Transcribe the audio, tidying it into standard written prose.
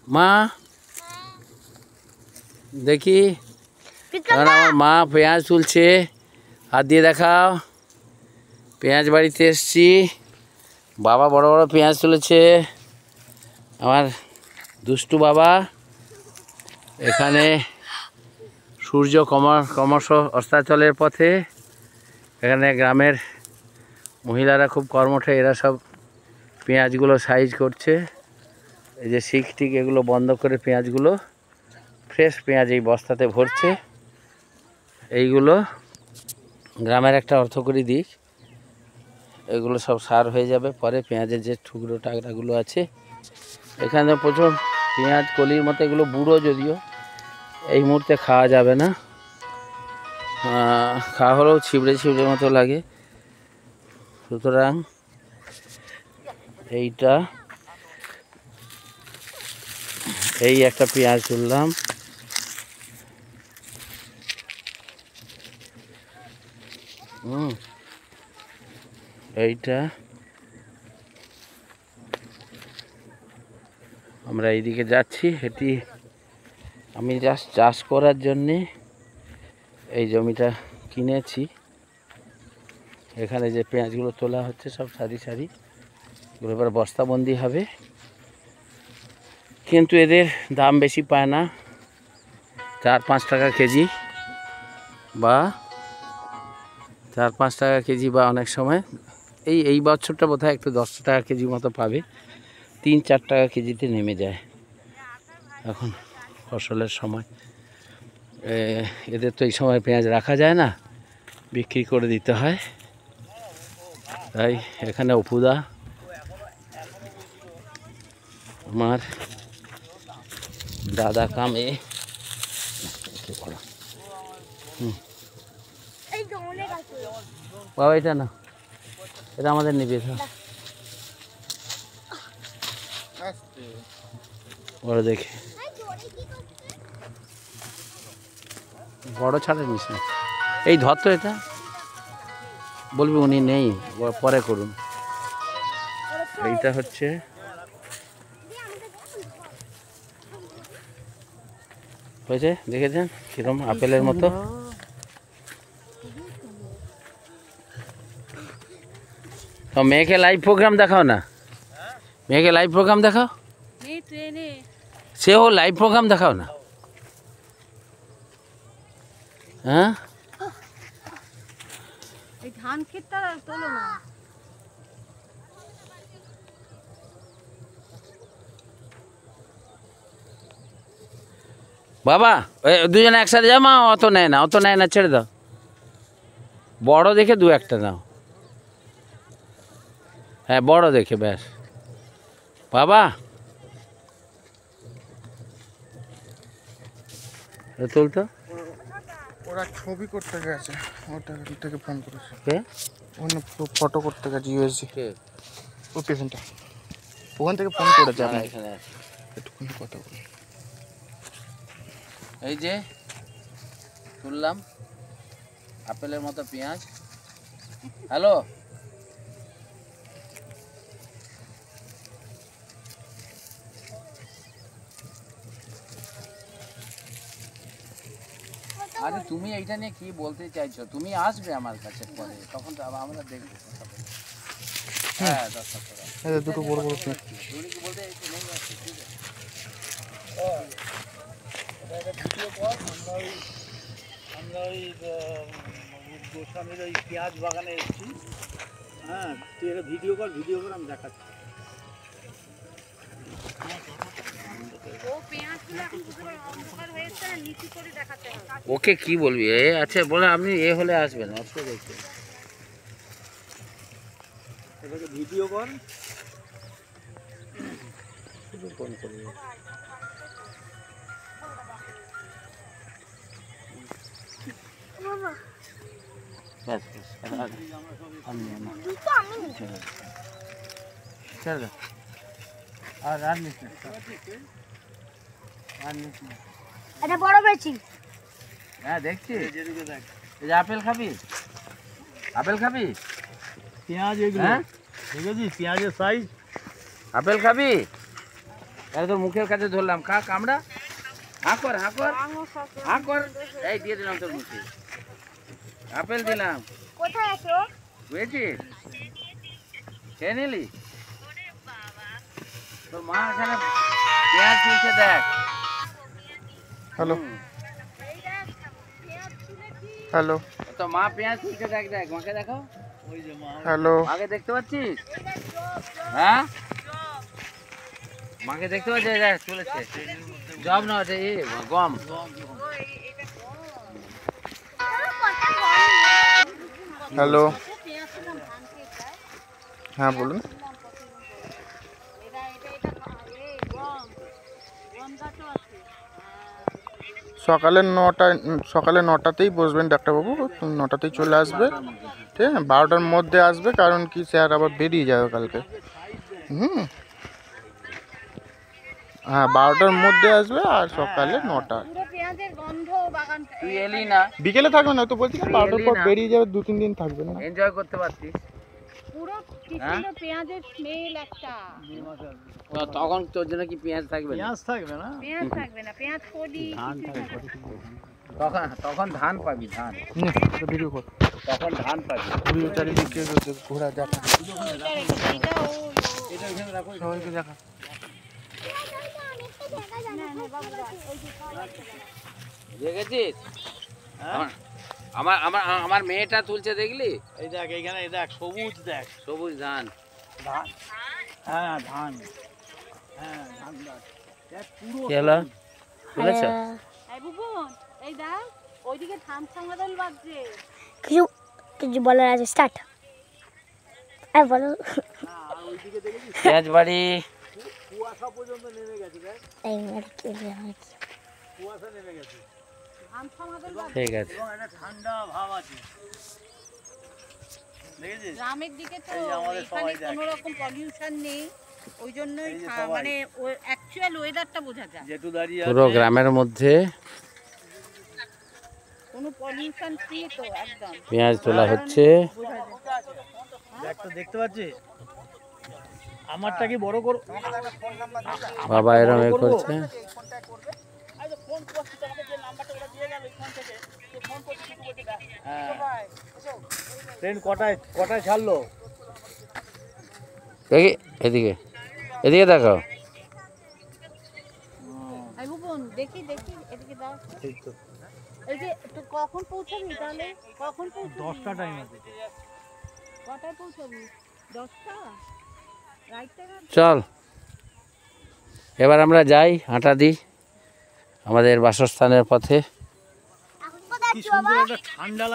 মা দেখি আমার মা পেঁয়াজ তুলছে, হাত দিয়ে দেখাও। পেঁয়াজ বাড়িতে এসছি, বাবা বড় বড় পেঁয়াজ তুলেছে, আমার দুষ্টু বাবা। এখানে সূর্য ক্রমশ অস্তাচলের পথে। এখানে গ্রামের মহিলারা খুব কর্মঠে, এরা সব পেঁয়াজগুলো সাইজ করছে। এই যে শিক টিক এগুলো বন্ধ করে পেঁয়াজগুলো, ফ্রেশ পেঁয়াজ এই বস্তাতে ভরছে। এইগুলো গ্রামের একটা অর্থকরী দিক। এগুলো সব সার হয়ে যাবে পরে। পেঁয়াজের যে টুকরো টাকরাগুলো আছে, এখানে প্রচুর পেঁয়াজ কলির মতো, এগুলো বুড়ো যদিও, এই মুহূর্তে খাওয়া যাবে না। খাওয়া হলেও ছিবড়ে ছিবড়ে মতো লাগে। সুতরাং এই একটা পেঁয়াজ তুললাম। এইটা আমরা এইদিকে যাচ্ছি। এটি আমি জাস্ট চাষ করার জন্যে এই জমিটা কিনেছি। এখানে যে পেঁয়াজগুলো তোলা হচ্ছে সব সারি সারি, এগুলো এবার বস্তাবন্দি হবে। কিন্তু এদের দাম বেশি পায় না, 4-5 টাকা কেজি বা 4-5 টাকা কেজি, বা অনেক সময় এই বছরটা বোধহয় একটু 10 টাকা কেজি মতো পাবে। 3-4 টাকা কেজিতে নেমে যায় এখন ফসলের সময়। এদের তো এই সময় পেঁয়াজ রাখা যায় না, বিক্রি করে দিতে হয়। তাই এখানে অপুদা, আমার দাদা কামে, বাবা এটা না, এটা আমাদের নিবে, বড় দেখে, বড় ছাড়ের নিস না। এই ধর তো, এটা বলবি উনি নেই, পরে করুন। এইটা হচ্ছে হয়েছে, দেখেছেন কিরম আপেলের মতো। তো মেয়েকে লাইভ প্রোগ্রাম দেখাও না, মেয়েকে লাইভ প্রোগ্রাম দেখাও, সেও লাইভ প্রোগ্রাম দেখাও না। হ্যাঁ, ধান ক্ষেতটা তোলো না। বাবা দুজনে একসাথে যাও। মা অত নেয় না, অত নেয় না, ছেড়ে দাও। বড় দেখে 2-1টা নাও। হ্যাঁ বড় দেখে, ব্যাস। বাবা তুলতো, ওরা ছবি করতে গেছে, ওটা থেকে ফোন করেছে। কে? ওখানে ফটো করতে গেছে, ইউএসজি। কে? ওই পেশেন্টটা ওখান থেকে ফোন করেছে। আমি এখানে একটুখানি কথা বলি। এই যে তুললাম আপেলের মতো পেঁয়াজ। হ্যালো, আরে তুমি এইটা নিয়ে কি বলতে চাইছো? তুমি আসবে আমার কাছে পরে, তখন তো আমরা দেখবো। হ্যাঁ 10 টাকা। এই দুটো বড় বড় পেঁয়াজ। তুমি কি বলতে চাইছো? নেই আছে, ঠিক আছে। আমরা ওই গোস্বামীর ওই পেঁয়াজ বাগানে এসেছি। হ্যাঁ, তুই একটা ভিডিও কর, আমি দেখাচ্ছি। ওকে কি বলবি? আচ্ছা বলে আপনি হলে আসবেন, অবশ্যই দেখবেন। এটাকে ভিডিও কর, ফোন করবি। এটা বড় বেশি। হ্যাঁ দেখছি। এই যে আপেল খাবি, আপেল খাবি, পেঁয়াজ এগুলো দেখেছিস, পেঁয়াজের সাইজ। আপেল খাবি? তাহলে তোর মুখের কাছে ধরলাম, খা কামড়া, হাঁ কর হাঁ কর হাঁ কর। এই দিয়ে দিলাম তোর মুখে, আপেল দিলাম, কোথায় আছো? বুঝেছিস? খেয়ে নিলি? তোর মা এখানে পেঁয়াজ তুলছে দেখ। হ্যালো হ্যালো তোর মা পেঁয়াজ তুলছে দেখ, দেখ মাকে দেখাও। হ্যালো মাকে দেখতে পাচ্ছিস? হ্যাঁ মাকে দেখতে পাচ্ছিস? দেখ তুলেছে, জব না ওটা গম। হ্যালো হ্যাঁ বলুন। সকালে 9টাতেই বসবেন ডাক্তারবাবু, 9টাতেই চলে আসবে, ঠিক আছে? 12টার মধ্যে আসবে, কারণ কি স্যার আবার বেরিয়ে যাবে কালকে। হ্যাঁ 12টার মধ্যে আসবে, আর সকালে 9টা। তুই এলি না, বিকেলে থাকবেন না তো, বলছি 12টার পর বেরিয়ে যাবে, 2-3 দিন থাকবেন না। এনজয় করতে পারতিস। পুরো টিফিনে পেঁয়াজের স্মেল একটা। তখন তোর জন্য কি পেঁয়াজ থাকবে? পেঁয়াজ থাকবে না, পেঁয়াজ কলি তখন ধান পাবি, ধান। ভিডিও কর, তখন ধান পাবি। ভিডিও চারিদিকে ঘোরা দেখা, সবাইকে দেখা। দেখেছিস? আমার আমার আমার মেয়েটা তুলছে দেখলি? এই দেখ এইখানে, এই দেখ সবুজ, দেখ সবুজ ধান। ধান, হ্যাঁ ধান, হ্যাঁ ধান গাছ। দেখ পুরো কি হলো? তুলেছ? এই বুবুন, এই দেখ ওইদিকে থাম থামাদল বাজছে। কিছু কিছু বলার আছে, স্টার্ট। আর বলো। পেঁয়াজ বাড়ি। কুয়াশা পর্যন্ত নেমে গেছে, দেখ এই আর কি কুয়াশা নেমে গেছে থাম থামাদল বাজছে। ঠিক আছে। এবং একটা ঠান্ডা ভাব আছে, দেখেছিস? গ্রামের দিকে তো এই যে আমাদের এখানে সবাই দেখ। কোনো রকম পলিউশন নেই, ওই জন্যই এই যে সবাই। মানে অ্যাকচুয়াল ওয়েদারটা বোঝা যায়। জেঠু দাঁড়িয়ে পুরো আছে। গ্রামের মধ্যে কোনো পলিউশন ফ্রি তো একদম পেঁয়াজ তোলা হচ্ছে। বোঝা যায়। দেখ তো, দেখতে পাচ্ছিস? আমারটা কি বড় করো? বাবা এরম এ করছে। হ্যাঁ ট্রেন কটায় কটায় ছাড়লো? দেখি এদিকে, এদিকে দেখো। এই বুবুন, দেখি দেখি এদিকে দাও। ঠিক তো, এই যে তো কখন পৌঁছাবি তাহলে? কখন পৌঁছাবি? 10টা টাইম আছে। কটায় পৌঁছাবি? 10টা? রাইটটা চল এবার আমরা যাই, হাঁটা দিই আমাদের বাসস্থানের পথে। কি সুন্দর একটা ঠান্ডা লাগে।